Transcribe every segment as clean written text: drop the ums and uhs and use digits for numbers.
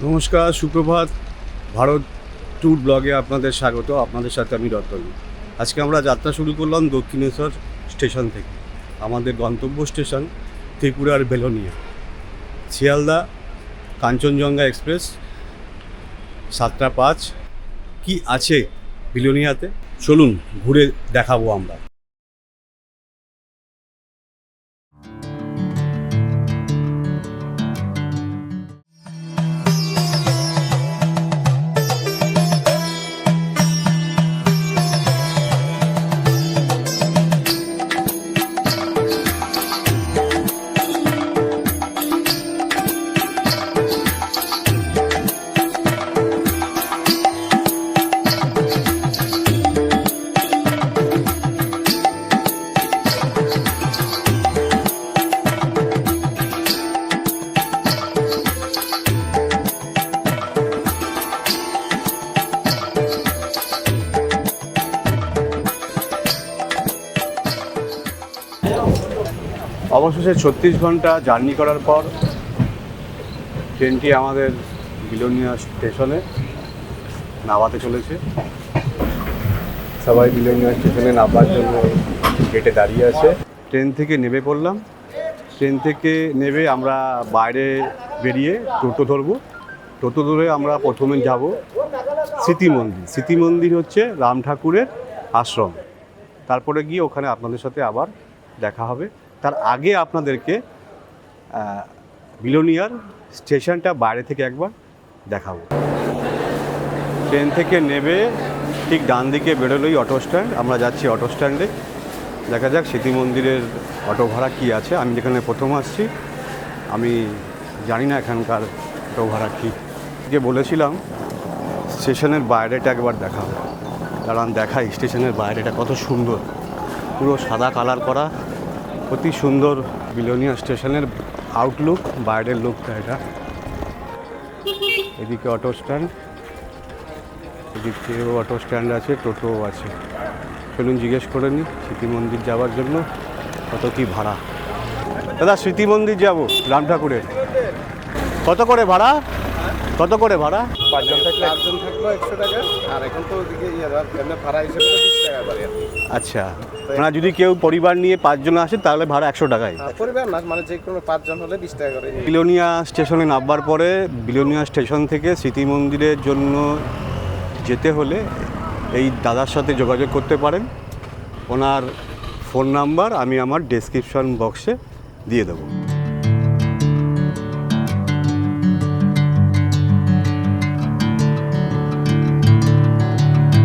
নমস্কার, সুপ্রভাত। ভারত ট্যুর ব্লগে আপনাদের স্বাগত। আপনাদের সাথে আমি রতন। আজকে আমরা যাত্রা শুরু করলাম দক্ষিণেশ্বর স্টেশন থেকে। আমাদের গন্তব্য স্টেশন ত্রিপুরার বেলোনিয়া। শিয়ালদা কাঞ্চনজঙ্ঘা এক্সপ্রেস 7টা 5। কি আছে বেলোনিয়াতে চলুন ঘুরে দেখাবো আমরা। অবশেষে 36 ঘন্টা জার্নি করার পর ট্রেনটি আমাদের বিলোনিয়া স্টেশনে নামাতে চলেছে। সবাই বিলোনিয়া স্টেশনে নামার জন্য গেটে দাঁড়িয়ে আছে। ট্রেন থেকে নেমে পড়লাম। ট্রেন থেকে নেমে আমরা বাইরে বেরিয়ে টোটো ধরবো। টোটো ধরে আমরা প্রথমে যাব স্মৃতি মন্দির। স্মৃতি মন্দির হচ্ছে রাম ঠাকুরের আশ্রম। তারপরে গিয়ে ওখানে আপনাদের সাথে আবার দেখা হবে। তার আগে আপনাদেরকে বিলোনিয়ার স্টেশনটা বাইরে থেকে একবার দেখাবো। ট্রেন থেকে নেমে ঠিক ডান দিকে বেরোলেই অটো স্ট্যান্ড। আমরা যাচ্ছি অটো স্ট্যান্ডে। দেখা যাক স্মৃতি মন্দিরের অটো ভাড়া কী আছে। আমি যেখানে প্রথম আসছি, আমি জানি না এখানকার অটো ভাড়া কী। যে বলেছিলাম স্টেশনের বাইরেটা একবার দেখাবো। কারণ দেখাই স্টেশনের বাইরেটা কত সুন্দর, পুরো সাদা কালার করা, অতি সুন্দর বিলোনিয়া স্টেশনের আউটলুক, বাইরের লুকটা এটা। এদিকে অটো স্ট্যান্ড, এদিকেও অটো স্ট্যান্ড আছে, টোটোও আছে। চলুন জিজ্ঞেস করে নিই স্মৃতি মন্দির যাওয়ার জন্য কত কি ভাড়া। দাদা, স্মৃতি মন্দির যাব রাম ঠাকুরের, কত করে ভাড়া? কত করে ভাড়া? 5 জন থাকলে 100 টাকা, আর এখন তো ওদিকে ভাড়া হিসেবে 20 টাকা বাড়ি। আচ্ছা, মানে যদি কেউ পরিবার নিয়ে 5 জন আসে তাহলে ভাড়া 100 টাকায়? পরিবার না, মানে যে কোনো 5 জন হলে 20 টাকা করে। বিলোনিয়া স্টেশনে নামবার পরে বিলোনিয়া স্টেশন থেকে স্মৃতি মন্দিরের জন্য যেতে হলে এই দাদার সাথে যোগাযোগ করতে পারেন। ওনার ফোন নাম্বার আমি আমার ডেসক্রিপশন বক্সে দিয়ে দেবো।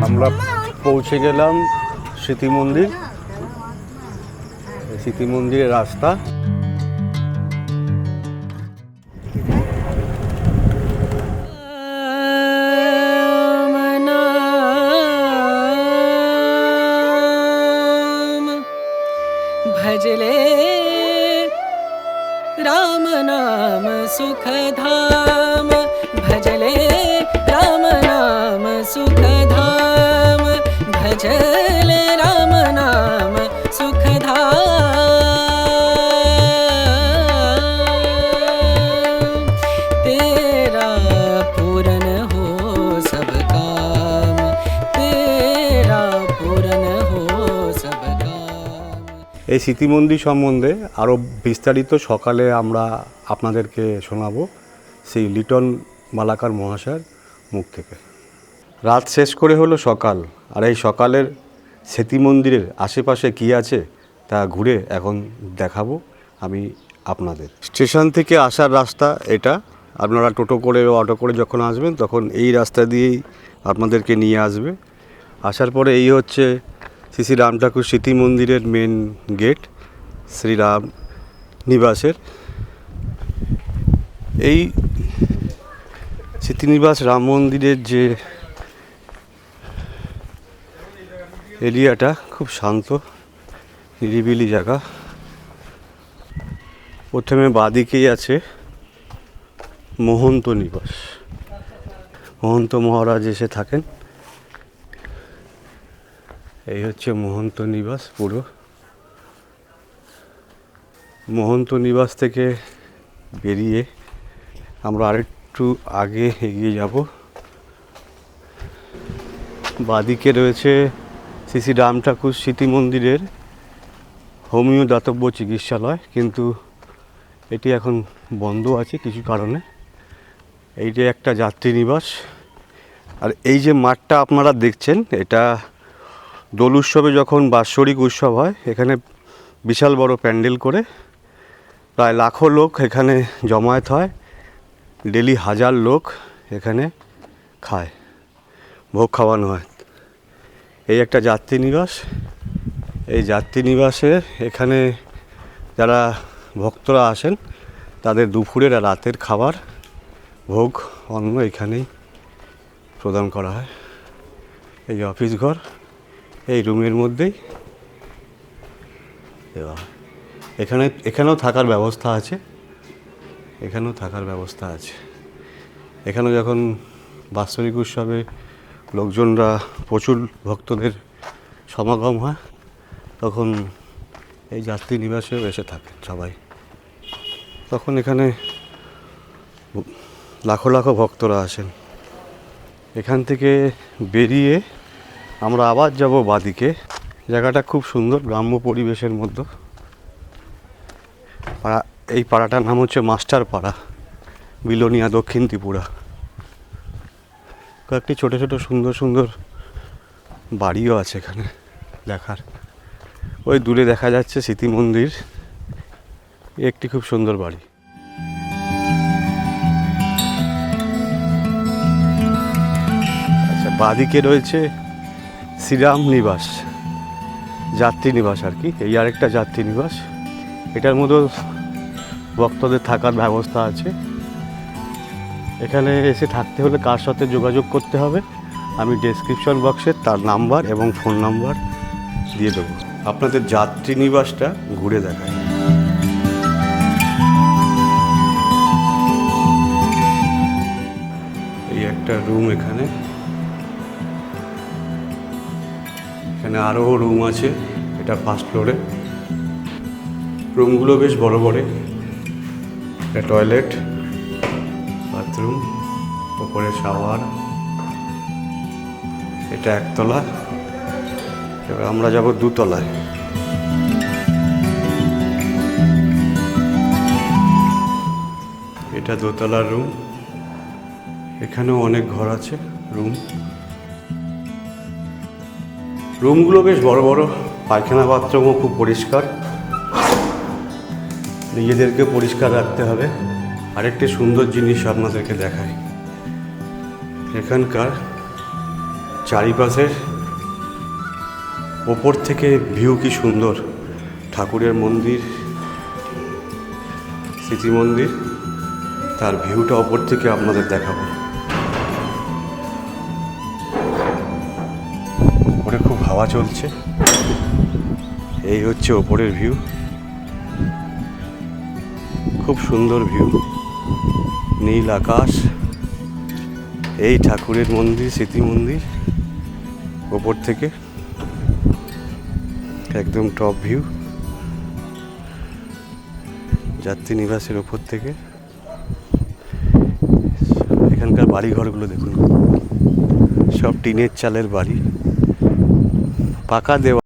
আমরা পৌঁছে গেলাম স্মৃতি মন্দির। স্মৃতি মন্দিরের রাস্তা। भजले राम नाम सुख धाम, भजले राम नाम सुख धाम, भजले राम नाम सुख धाम। तेरा पूरन हो सब काम, तेरा पूरन हो सब काम। এই স্মৃতি মন্দির সম্বন্ধে আরও বিস্তারিত সকালে আমরা আপনাদেরকে শোনাবো সেই লিটন মালাকার মহাশয়ের মুখ থেকে। রাত শেষ করে হলো সকাল, আর এই সকালের স্মৃতি মন্দিরের আশেপাশে কী আছে তা ঘুরে এখন দেখাবো আমি আপনাদের। স্টেশন থেকে আসার রাস্তা এটা। আপনারা টোটো করে অটো করে যখন আসবেন তখন এই রাস্তা দিয়েই আপনাদেরকে নিয়ে আসবে। আসার পরে এই হচ্ছে শ্রী শ্রী রাম ঠাকুর স্মৃতি মন্দিরের মেন গেট, শ্রীরাম নিবাসের। এই স্মৃতিনিবাস রাম মন্দিরের যে এরিয়াটা খুব শান্ত নিরিবিলি জায়গা। প্রথমে বাঁদিকেই আছে মহন্ত নিবাস। মহন্ত মহারাজ এসে থাকেন। এই হচ্ছে মহন্ত নিবাস। পুরো মহন্ত নিবাস থেকে বেরিয়ে আমরা একটু আগে এগিয়ে যাব। বাদিকে রয়েছে শ্রী শ্রী রাম ঠাকুর স্মৃতি মন্দিরের হোমিও দাতব্য চিকিৎসালয়, কিন্তু এটি এখন বন্ধ আছে কিছু কারণে। এইটা একটা যাত্রী নিবাস। আর এই যে মাঠটা আপনারা দেখছেন, এটা দোল উৎসবে যখন বাৎসরিক উৎসব হয়, এখানে বিশাল বড় প্যান্ডেল করে প্রায় লাখো লোক এখানে জমায়েত হয়। ডেলি 1000 লোক এখানে খায়, ভোগ খাওয়ানো হয়। এই একটা যাত্রী নিবাস। এই যাত্রী নিবাসে এখানে যারা ভক্তরা আসেন তাদের দুপুরের আর রাতের খাবার, ভোগ, অন্ন এখানেই প্রদান করা হয়। এই অফিস ঘর এই রুমের মধ্যেই দেওয়া হয়। এখানেও থাকার ব্যবস্থা আছে, এখানেও থাকার ব্যবস্থা আছে। এখানে যখন বাৎসরিক উৎসবে লোকজনরা, প্রচুর ভক্তদের সমাগম হয়, তখন এই যাত্রী নিবাসেও এসে থাকেন সবাই। তখন এখানে লাখো লাখো ভক্তরা আসেন। এখান থেকে বেরিয়ে আমরা আবার যাব বাদিকে। জায়গাটা খুব সুন্দর, গ্রাম্য পরিবেশের মধ্যে। এই পাড়াটার নাম হচ্ছে মাস্টার পাড়া, বিলোনিয়া, দক্ষিণ ত্রিপুরা। কয়েকটি ছোটো ছোটো সুন্দর সুন্দর বাড়িও আছে এখানে দেখার। ওই দূরে দেখা যাচ্ছে স্মৃতি মন্দির, একটি খুব সুন্দর বাড়ি। আচ্ছা, বাদিকে রয়েছে শ্রীরাম নিবাস, যাত্রী নিবাস আর কি। এই আরেকটা যাত্রী নিবাস। এটার মধ্যে ভক্তদের থাকার ব্যবস্থা আছে। এখানে এসে থাকতে হলে কার সাথে যোগাযোগ করতে হবে আমি ডেসক্রিপশন বক্সে তার নাম্বার এবং ফোন নাম্বার দিয়ে দেবো। আপনাদের যাত্রী নিবাসটা ঘুরে দেখায়। এই একটা রুম, এখানে আরও রুম আছে। এটা ফার্স্ট ফ্লোরে। রুমগুলো বেশ বড় বড়। একটা টয়লেট, বাথরুম, ওপরে শাওয়ার। এটা একতলা। এবার আমরা যাব দুতলায়। এটা দোতলার রুম। এখানেও অনেক ঘর আছে, রুমগুলো বেশ বড় বড়। পায়খানা বাথরুমও খুব পরিষ্কার, নিজেদেরকে পরিষ্কার রাখতে হবে। আরেকটি সুন্দর জিনিস আপনাদেরকে দেখাই। এখানকার চারিপাশের ওপর থেকে ভিউ কি সুন্দর। ঠাকুরের মন্দির, স্মৃতি মন্দির, তার ভিউটা ওপর থেকে আপনাদের দেখাবো। ওপরে খুব হাওয়া চলছে। এই হচ্ছে ওপরের ভিউ, খুব সুন্দর ভিউ। নীল আকাশ, এই ঠাকুরের মন্দির, স্মৃতি মন্দির, ওপর থেকে একদম টপ ভিউ। যাত্রী নিবাসের ওপর থেকে এখানকার বাড়িঘরগুলো দেখুন, সব টিনের চালের বাড়ি, পাকা দেওয়া।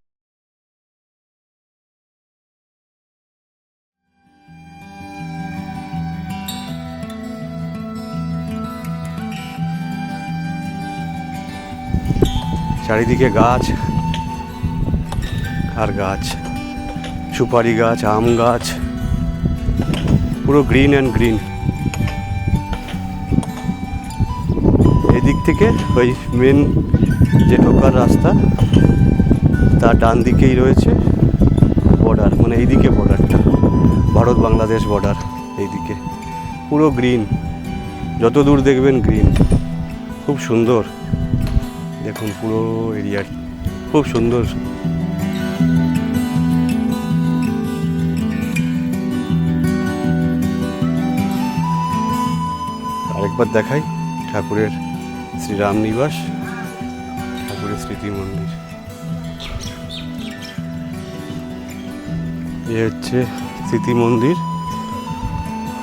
চারিদিকে গাছ আর গাছ, সুপারি গাছ, আম গাছ, পুরো গ্রিন অ্যান্ড গ্রিন। এদিক থেকে ওই মেন যে ঢোকার রাস্তা, তার ডান দিকেই রয়েছে বর্ডার, মানে এইদিকে বর্ডারটা, ভারত বাংলাদেশ বর্ডার। এইদিকে পুরো গ্রিন, যত দূর দেখবেন গ্রিন, খুব সুন্দর। দেখুন পুরো এরিয়া খুব সুন্দর। আরেকবার দেখাই ঠাকুরের শ্রীরাম নিবাস, ঠাকুরের স্মৃতি মন্দির। এ হচ্ছে স্মৃতি মন্দির,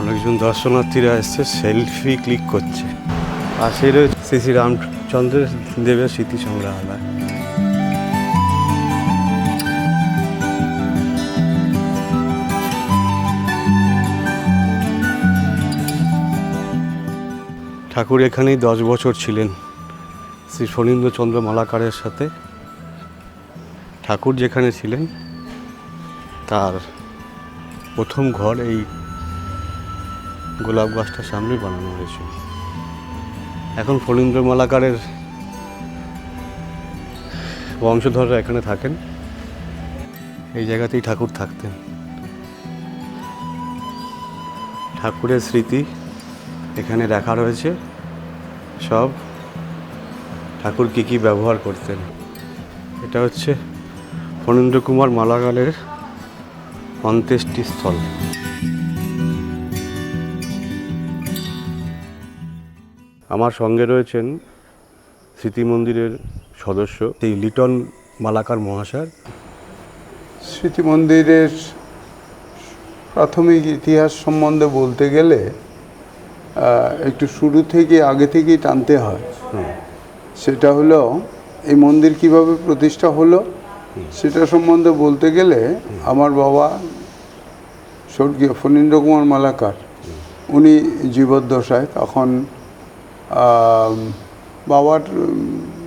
অনেকজন দর্শনার্থীরা এসছে, সেলফি ক্লিক করছে। পাশেই রয়েছে শ্রী শ্রী রামচন্দ্র দেবের স্মৃতি সংগ্রহালয়। ঠাকুর এখানেই 10 বছর ছিলেন শ্রী ফণীন্দ্রচন্দ্র মালাকারের সাথে। ঠাকুর যেখানে ছিলেন তার প্রথম ঘর এই গোলাপ গাছটার সামনে বানানো হয়েছিল। এখন ফণীন্দ্র মালাকারের বংশধররা এখানে থাকেন। এই জায়গাতেই ঠাকুর থাকতেন। ঠাকুরের স্মৃতি এখানে রাখা রয়েছে, সব ঠাকুর কী কী ব্যবহার করতেন। এটা হচ্ছে ফণীন্দ্র কুমার মালাকারের অন্ত্যেষ্টিস্থল। আমার সঙ্গে রয়েছেন স্মৃতি মন্দিরের সদস্য এই লিটন মালাকার মহাশয়। স্মৃতি মন্দিরের প্রাথমিক ইতিহাস সম্বন্ধে বলতে গেলে একটু শুরু থেকে আগে থেকেই টানতে হয়। সেটা হলো এই মন্দির কিভাবে প্রতিষ্ঠা হলো সেটা সম্বন্ধে বলতে গেলে আমার বাবা স্বর্গীয় ফণীন্দ্র কুমার মালাকার, উনি জীবদ্দশায় তখন বাবার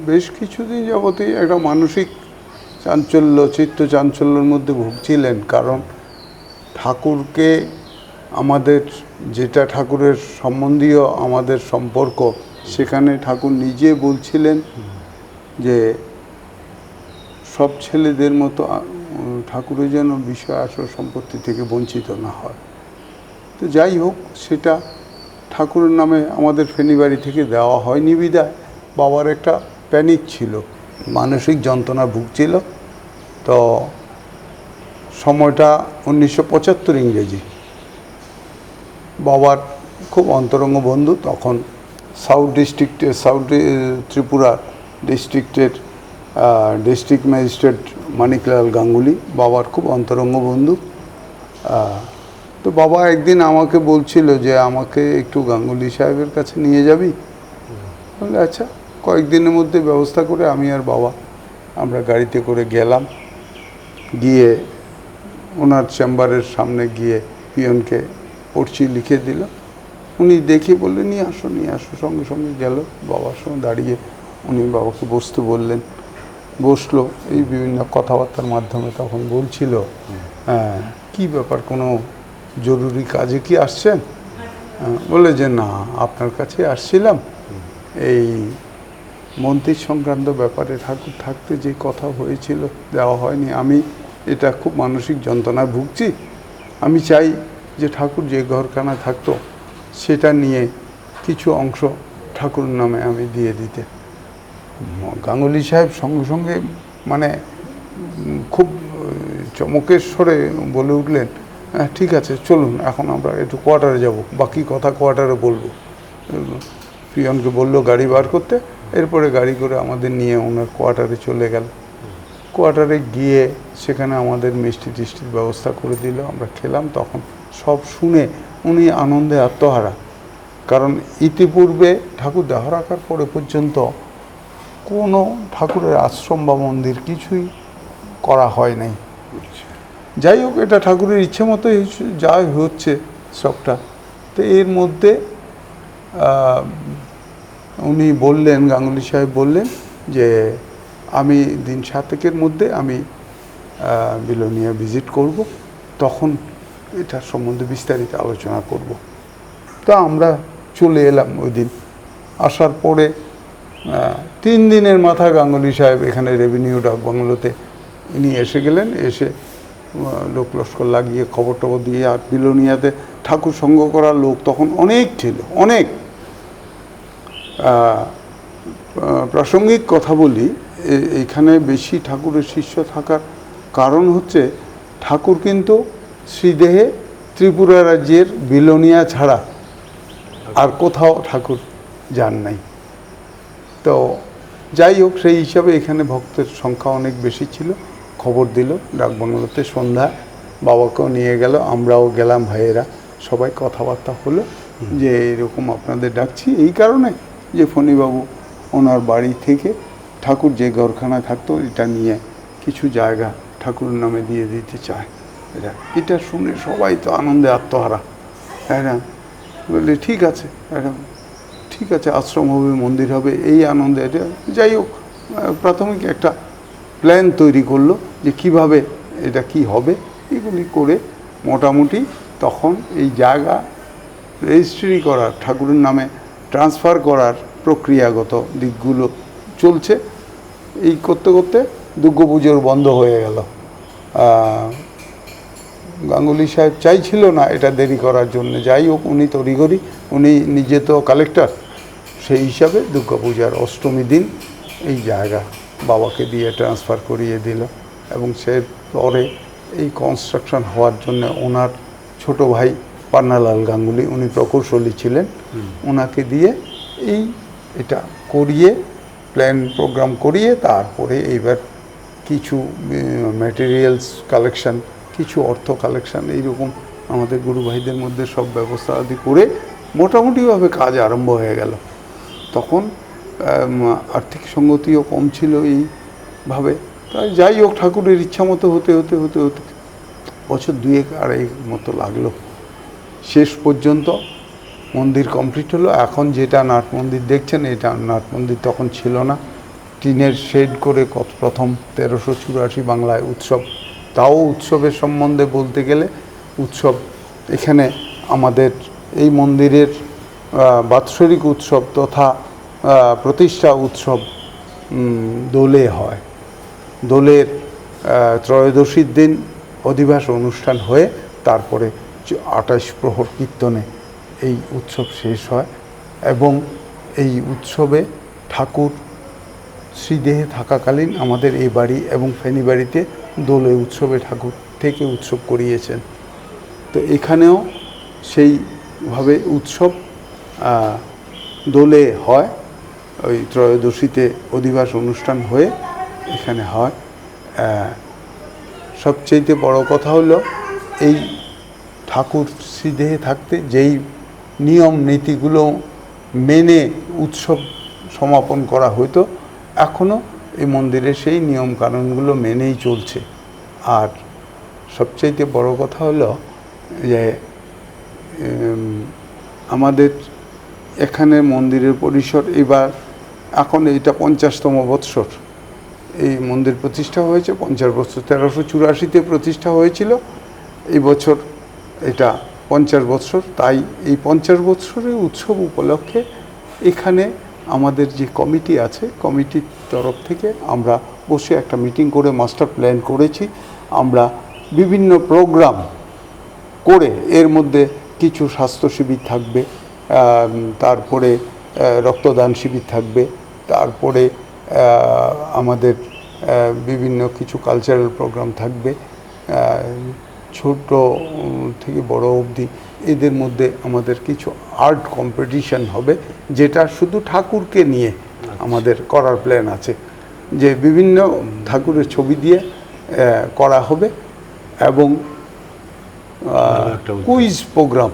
বেশ কিছুদিন যাবতই একটা মানসিক চাঞ্চল্য, চিত্ত চাঞ্চল্যের মধ্যে ভুগছিলেন। কারণ ঠাকুরকে আমাদের যেটা ঠাকুরের সম্বন্ধীয় আমাদের সম্পর্ক, সেখানে ঠাকুর নিজে বলছিলেন যে সব ছেলেদের মতো ঠাকুরের যেন বিষয় আসর সম্পত্তি থেকে বঞ্চিত না হয়। তো যাই হোক, সেটা ঠাকুরের নামে আমাদের ফেনীবাড়ি থেকে দেওয়া হয়নি বিধায় বাবার একটা প্যানিক ছিল, মানসিক যন্ত্রণা ভুগছিল। তো সময়টা 1975 ইংরেজি। বাবার খুব অন্তরঙ্গ বন্ধু, তখন সাউথ ত্রিপুরা ডিস্ট্রিক্টের ডিস্ট্রিক্ট ম্যাজিস্ট্রেট মানিকলাল গাঙ্গুলি বাবার খুব অন্তরঙ্গ বন্ধু। তো বাবা একদিন আমাকে বলছিল যে আমাকে একটু গাঙ্গুলি সাহেবের কাছে নিয়ে যাবি। বলে আচ্ছা, কয়েকদিনের মধ্যে ব্যবস্থা করে আমি আর বাবা আমরা গাড়িতে করে গেলাম। গিয়ে ওনার চেম্বারের সামনে গিয়ে পিয়নকে পড়ছি লিখে দিল। উনি দেখে বললেন নিয়ে আসো। সঙ্গে সঙ্গে গেল, বাবার সঙ্গে দাঁড়িয়ে উনি বাবাকে বসতে বললেন। বসলো, এই বিভিন্ন কথাবার্তার মাধ্যমে তখন বলছিল কি ব্যাপার, কোনো জরুরি কাজে কি আসছেন? বলে যে না, আপনার কাছে আসছিলাম এই মন্দির সংক্রান্ত ব্যাপারে, ঠাকুর থাকতে যে কথা হয়েছিল দেওয়া হয়নি, আমি এটা খুব মানসিক যন্ত্রণায় ভুগছি। আমি চাই যে ঠাকুর যে ঘরখানা থাকতো সেটা নিয়ে কিছু অংশ ঠাকুরের নামে আমি দিয়ে দিতে। গাঙ্গুলি সাহেব সঙ্গে সঙ্গে মানে খুব চমকের স্বরে বলে উঠলেন, ঠিক আছে চলুন, এখন আমরা একটু কোয়ার্টারে যাব, বাকি কথা কোয়ার্টারে বলবো। পিয়নকে বললো গাড়ি বার করতে, এরপরে গাড়ি করে আমাদের নিয়ে ওনার কোয়ার্টারে চলে গেল। কোয়ার্টারে গিয়ে সেখানে আমাদের মিষ্টি টিষ্টির ব্যবস্থা করে দিল, আমরা খেলাম। তখন সব শুনে উনি আনন্দে আত্মহারা। কারণ ইতিপূর্বে ঠাকুর দেহ রাখার পরে পর্যন্ত কোনো ঠাকুরের আশ্রম বা মন্দির কিছুই করা হয় নাই। যাই হোক, এটা ঠাকুরের ইচ্ছে মতো যা হচ্ছে সবটা। তো এর মধ্যে উনি বললেন, গাঙ্গুলি সাহেব বললেন যে আমি দিন 7 মধ্যে আমি বিলোনিয়া ভিজিট করব, তখন এটার সম্বন্ধে বিস্তারিত আলোচনা করব। তা আমরা চলে এলাম ওই দিন। আসার পরে 3 দিনের মাথা গাঙ্গুলি সাহেব এখানে রেভিনিউ ডাক বাংলোতে উনি এসে গেলেন। এসে লোক লস্কর লাগিয়ে খবর টবর দিয়ে, আর বিলোনিয়াতে ঠাকুর সঙ্গ করার লোক তখন অনেক ছিল, অনেক। প্রাসঙ্গিক কথা বলি, এইখানে বেশি ঠাকুরের শিষ্য থাকার কারণ হচ্ছে ঠাকুর কিন্তু শ্রীদেহে ত্রিপুরা রাজ্যের বিলোনিয়া ছাড়া আর কোথাও ঠাকুর যান নাই। তো যাই হোক, সেই হিসাবে এখানে ভক্তের সংখ্যা অনেক বেশি ছিল। খবর দিল ডাকবাংলোতে, সন্ধ্যা বাবাকেও নিয়ে গেল, আমরাও গেলাম ভাইয়েরা সবাই কথাবার্তা হলো যে এরকম আপনাদের ডাকছি এই কারণে যে ফণীবাবু ওনার বাড়ি থেকে ঠাকুর যে ঘরখানায় থাকতো এটা নিয়ে কিছু জায়গা ঠাকুরের নামে দিয়ে দিতে চায়। এটা শুনে সবাই তো আনন্দে আত্মহারা। হ্যাঁ, বললে ঠিক আছে, ঠিক আছে, আশ্রম হবে, মন্দির হবে, এই আনন্দে এটা যাই হোক প্রাথমিক একটা প্ল্যান তৈরি করলো যে কিভাবে এটা কি হবে। এগুলি করে মোটামুটি তখন এই জায়গা রেজিস্ট্রি করার, ঠাকুরের নামে ট্রান্সফার করার প্রক্রিয়াগত দিকগুলো চলছে। এই করতে করতে দুর্গাপুজোর বন্ধ হয়ে গেল। গাঙ্গুলি সাহেব চাইছিল না এটা দেরি করার জন্য, যাই হোক উনি তড়িঘড়ি, উনি নিজে তো কালেক্টর, সেই হিসাবে দুর্গাপূজার অষ্টমী দিন এই জায়গা বাবাকে দিয়ে ট্রান্সফার করিয়ে দিল। এবং সে পরে এই কনস্ট্রাকশন হওয়ার জন্য ওনার ছোট ভাই পান্নালাল গাঙ্গুলি, উনি প্রকৌশলী ছিলেন, ওনাকে দিয়ে এটা করিয়ে প্ল্যান প্রোগ্রাম করিয়ে তারপরে এইবার কিছু ম্যাটেরিয়ালস কালেকশন, কিছু অর্থ কালেকশন, এইরকম আমাদের গুরু ভাইদের মধ্যে সব ব্যবস্থা আদি করে মোটামুটিভাবে কাজ আরম্ভ হয়ে গেল। তখন আর্থিক সঙ্গতিও কম ছিল এইভাবে। তাই যাই হোক ঠাকুরের ইচ্ছা মতো হতে হতে হতে হতে বছর 2-2.5 মতো লাগলো। শেষ পর্যন্ত মন্দির কমপ্লিট হলো। এখন যেটা নাট মন্দির দেখছেন, এটা নাট মন্দির তখন ছিল না, টিনের শেড করে প্রথম 1384 বাংলায় উৎসব। তাও উৎসবের সম্বন্ধে বলতে গেলে উৎসব এখানে আমাদের এই মন্দিরের বাৎসরিক উৎসব তথা প্রতিষ্ঠা উৎসব দোলে হয়। দোলের ত্রয়োদশীর দিন অধিবাস অনুষ্ঠান হয়ে তারপরে 28 প্রহর কীর্তনে এই উৎসব শেষ হয়। এবং এই উৎসবে ঠাকুর শ্রীদেহে থাকাকালীন আমাদের এই বাড়ি এবং ফেনী বাড়িতে দোলে উৎসবে ঠাকুর থেকে উৎসব করিয়েছেন। তো এখানেও সেইভাবে উৎসব দোলে হয়, ওই ত্রয়োদশীতে অধিবাস অনুষ্ঠান হয়ে এখানে হয়। সবচেয়ে বড় কথা হলো এই ঠাকুর শ্রীদেহে থাকতে যেই নিয়ম নীতিগুলো মেনে উৎসব সমাপন করা হতো, এখনও এই মন্দিরে সেই নিয়মকানুনগুলো মেনেই চলছে। আর সবচেয়ে বড় কথা হলো যে আমাদের এখানে মন্দিরের পরিসর এবার এখন এইটা 50তম বৎসর এই মন্দির প্রতিষ্ঠা হয়েছে। 50 বছর, 1384-তে প্রতিষ্ঠা হয়েছিল, এই বছর এটা 50 বছর। তাই এই 50 বছরের উৎসব উপলক্ষে এখানে আমাদের যে কমিটি আছে, কমিটির তরফ থেকে আমরা বসে একটা মিটিং করে মাস্টার প্ল্যান করেছি। আমরা বিভিন্ন প্রোগ্রাম করে এর মধ্যে কিছু স্বাস্থ্য শিবির থাকবে, তারপরে রক্তদান শিবির থাকবে, তারপরে আমাদের বিভিন্ন কিছু কালচারাল প্রোগ্রাম থাকবে, ছোট থেকে বড় অবধি। এদের মধ্যে আমাদের কিছু আর্ট কম্পিটিশন হবে, যেটা শুধু ঠাকুরকে নিয়ে আমাদের করার প্ল্যান আছে, যে বিভিন্ন ঠাকুরের ছবি দিয়ে করা হবে। এবং কুইজ প্রোগ্রাম,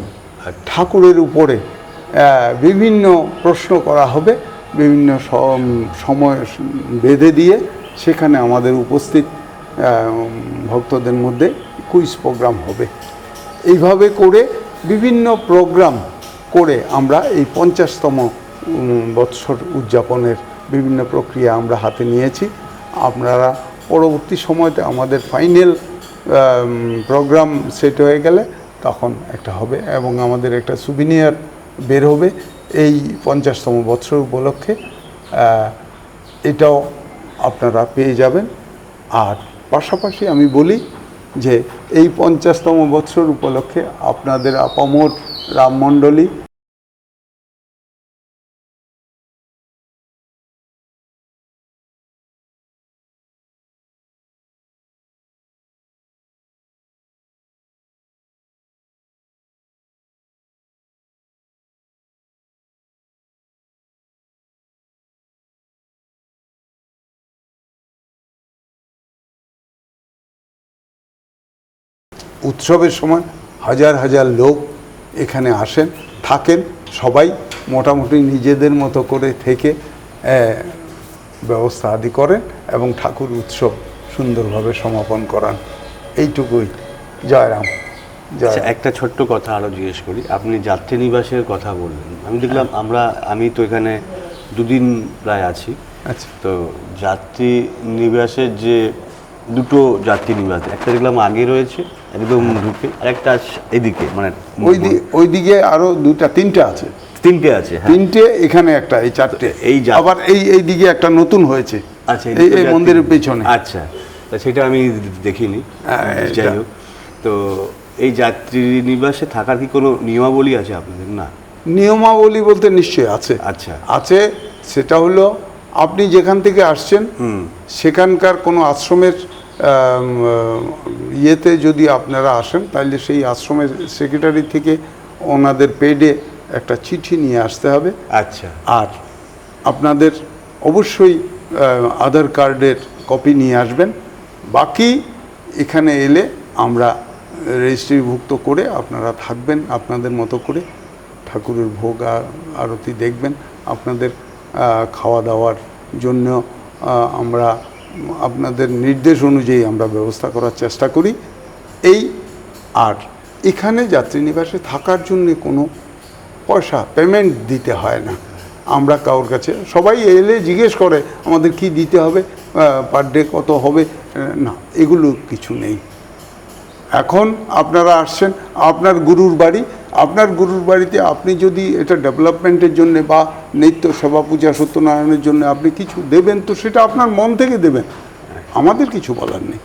ঠাকুরের উপরে বিভিন্ন প্রশ্ন করা হবে, বিভিন্ন সময় বেঁধে দিয়ে সেখানে আমাদের উপস্থিত ভক্তদের মধ্যে কুইজ প্রোগ্রাম হবে। এইভাবে করে বিভিন্ন প্রোগ্রাম করে আমরা এই 50তম বৎসর উদযাপনের বিভিন্ন প্রক্রিয়া আমরা হাতে নিয়েছি। আপনারা পরবর্তী সময়তে আমাদের ফাইনাল প্রোগ্রাম সেট হয়ে গেলে তখন একটা হবে, এবং আমাদের একটা সুভিনিয়ার বের হবে এই 50তম বৎসর উপলক্ষে। এটাও আপনারা পেয়ে যাবেন। আর পাশাপাশি আমি বলি যে এই 50তম বৎসর উপলক্ষে আপনাদের আপামর রামমণ্ডলী উৎসবের সময় হাজার হাজার লোক এখানে আসেন, থাকেন, সবাই মোটামুটি নিজেদের মতো করে থেকে ব্যবস্থা আদি করেন এবং ঠাকুর উৎসব সুন্দরভাবে সমাপন করান। এইটুকুই। জয়রাম। আচ্ছা, একটা ছোট্ট কথা আরও জিজ্ঞেস করি। আপনি যাত্রী নিবাসের কথা বললেন, আমি দেখলাম আমি তো এখানে 2 দিন প্রায় আছি। আচ্ছা। তো যাত্রী নিবাসের যে 2টো যাত্রী নিবাস, একটা দেখলাম আগে রয়েছে একদম ঢুকে, আর একটা এদিকে মানে ওইদিকে আরো 2-3টে আছে। 3টে আছে, হ্যাঁ। 3টে, এখানে একটা, এই 4টে। আবার এইদিকে একটা নতুন হয়েছে। আচ্ছা, এই মন্দিরের পেছনে। আচ্ছা, তা সেটা আমি দেখিনি। হ্যাঁ, যাই হোক, তো এই যাত্রী নিবাসে থাকার কি কোনো নিয়মাবলী আছে আপনাদের? না, নিয়মাবলী বলতে নিশ্চয়ই আছে। আচ্ছা। আছে, সেটা হলো আপনি যেখান থেকে আসছেন সেখানকার কোনো আশ্রমের ইয়েতে যদি আপনারা আসেন, তাহলে সেই আশ্রমের সেক্রেটারি থেকে ওনাদের পেডে একটা চিঠি নিয়ে আসতে হবে। আচ্ছা। আর আপনাদের অবশ্যই আধার কার্ডের কপি নিয়ে আসবেন। বাকি এখানে এলে আমরা রেজিস্ট্রিভুক্ত করে আপনারা থাকবেন আপনাদের মতো করে, ঠাকুরের ভোগ আরতি দেখবেন। আপনাদের খাওয়া দাওয়ার জন্য আমরা আপনাদের নির্দেশ অনুযায়ী আমরা ব্যবস্থা করার চেষ্টা করি। আর এখানে যাত্রীনিবাসে থাকার জন্য কোনো পয়সা পেমেন্ট দিতে হয় না। আমরা কারোর কাছে, সবাই এলে জিজ্ঞেস করে আমাদের কি দিতে হবে, পার ডে কত হবে, না, এগুলো কিছু নেই। এখন আপনারা আসছেন, আপনার গুরুর বাড়ি, আপনার গুরুর বাড়িতে আপনি যদি এটা ডেভেলপমেন্টের জন্য বা নিত্য সেবা পূজা সত্যনারায়ণের জন্য আপনি কিছু দেবেন, তো সেটা আপনার মন থেকে দেবেন, আমাদের কিছু বলার নেই।